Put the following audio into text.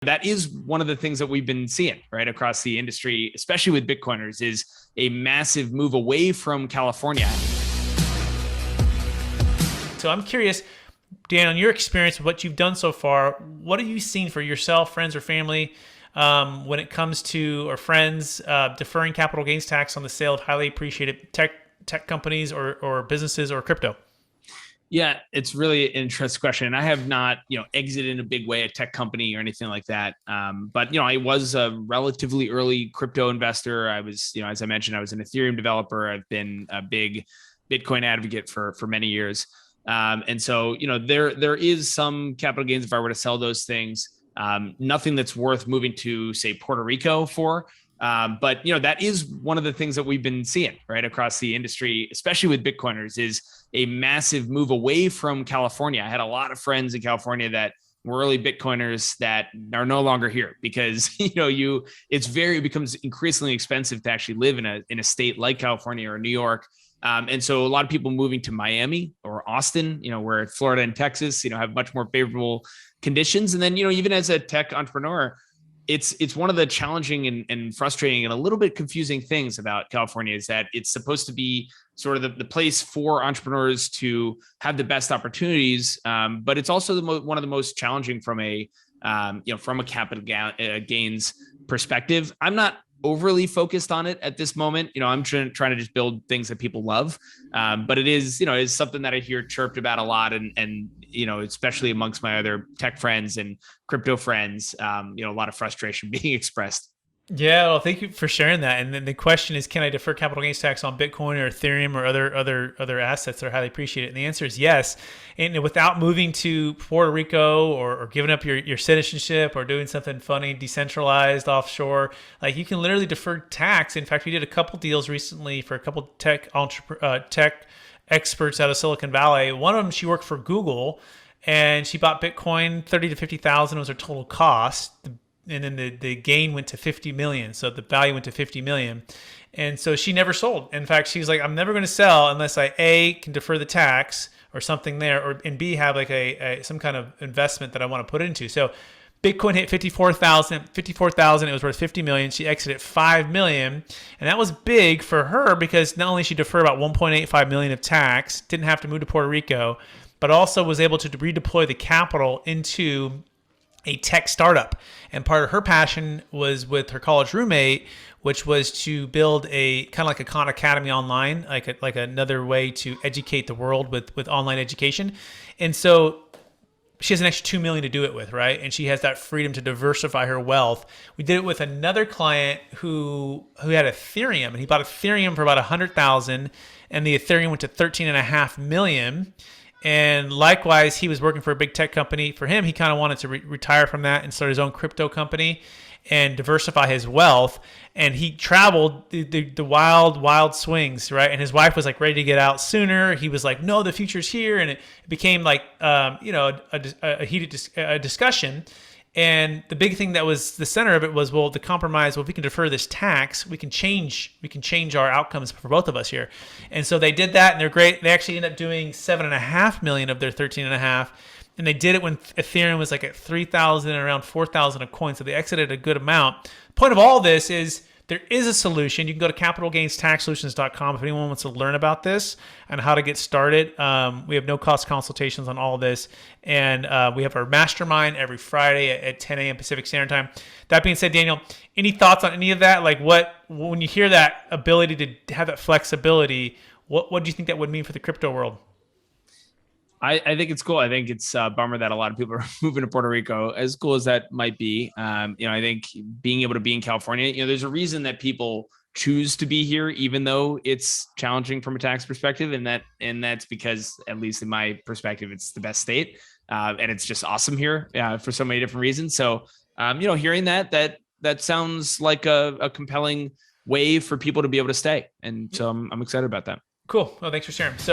That is one of the things that we've been seeing right across the industry, especially with Bitcoiners, is a massive move away from California. So I'm curious, Dan, on your experience with what you've done so far, what have you seen for yourself, friends, or family when it comes to, or friends, deferring capital gains tax on the sale of highly appreciated tech companies or businesses or crypto? Yeah, it's really an interesting question. And I have not, exited in a big way a tech company or anything like that. But I was a relatively early crypto investor. I was, as I mentioned, I was an Ethereum developer. I've been a big Bitcoin advocate for many years. And so, there is some capital gains if I were to sell those things. Nothing that's worth moving to, say, Puerto Rico for. But that is one of the things that we've been seeing right across the industry, especially with Bitcoiners, is a massive move away from California. I had a lot of friends in California that were early Bitcoiners that are no longer here because it becomes increasingly expensive to actually live in a state like California or New York. And so a lot of people moving to Miami or Austin, where Florida and Texas, have much more favorable conditions. And then, even as a tech entrepreneur, it's one of the challenging and frustrating and a little bit confusing things about California is that it's supposed to be sort of the place for entrepreneurs to have the best opportunities, but it's also one of the most challenging from a capital gains perspective. I'm not overly focused on it at this moment. I'm trying to just build things that people love, but it is something that I hear chirped about a lot, and especially amongst my other tech friends and crypto friends, a lot of frustration being expressed. Yeah, well, thank you for sharing that. And then the question is, can I defer capital gains tax on Bitcoin or Ethereum or other assets that are highly appreciated? And the answer is yes. And without moving to Puerto Rico or giving up your citizenship or doing something funny, decentralized, offshore, like you can literally defer tax. In fact, we did a couple deals recently for a couple tech experts out of Silicon Valley. One of them, she worked for Google, and she bought Bitcoin. 30 to 50,000 was her total cost. And then the gain went to 50 million. So the value went to 50 million. And so she never sold. In fact, she was like, I'm never going to sell unless I A, can defer the tax or something there, and B, have like some kind of investment that I want to put into. So Bitcoin hit 54,000, it was worth 50 million. She exited 5 million. And that was big for her because not only she deferred about 1.85 million of tax, didn't have to move to Puerto Rico, but also was able to redeploy the capital into a tech startup. And part of her passion was with her college roommate, which was to build a kind of like a Khan Academy online, like another way to educate the world with online education. And so she has an extra 2 million to do it with, right? And she has that freedom to diversify her wealth. We did it with another client who had Ethereum, and he bought Ethereum for about 100,000, and the Ethereum went to 13.5 million. And likewise, he was working for a big tech company. For him, he kind of wanted to retire from that and start his own crypto company and diversify his wealth. And he traveled the wild swings, right? And his wife was like ready to get out sooner. He was like, no, the future's here. And it became like, a heated discussion. And the big thing that was the center of it was, well, the compromise, well, if we can defer this tax, we can change our outcomes for both of us here. And so they did that, and they're great. They actually ended up doing 7.5 million of their 13.5. And they did it when Ethereum was like at 3,000 and around 4,000 a coin. So they exited a good amount. Point of all this is there is a solution. You can go to capitalgainstaxsolutions.com if anyone wants to learn about this and how to get started. We have no cost consultations on all of this. And we have our mastermind every Friday at 10 a.m. Pacific Standard Time. That being said, Daniel, any thoughts on any of that? Like when you hear that ability to have that flexibility, what do you think that would mean for the crypto world? I think it's cool. I think it's a bummer that a lot of people are moving to Puerto Rico. As cool as that might be, I think being able to be in California, there's a reason that people choose to be here, even though it's challenging from a tax perspective, and that's because, at least in my perspective, it's the best state, and it's just awesome here for so many different reasons. So, hearing that sounds like a compelling way for people to be able to stay, and so I'm excited about that. Cool. Well, thanks for sharing. So.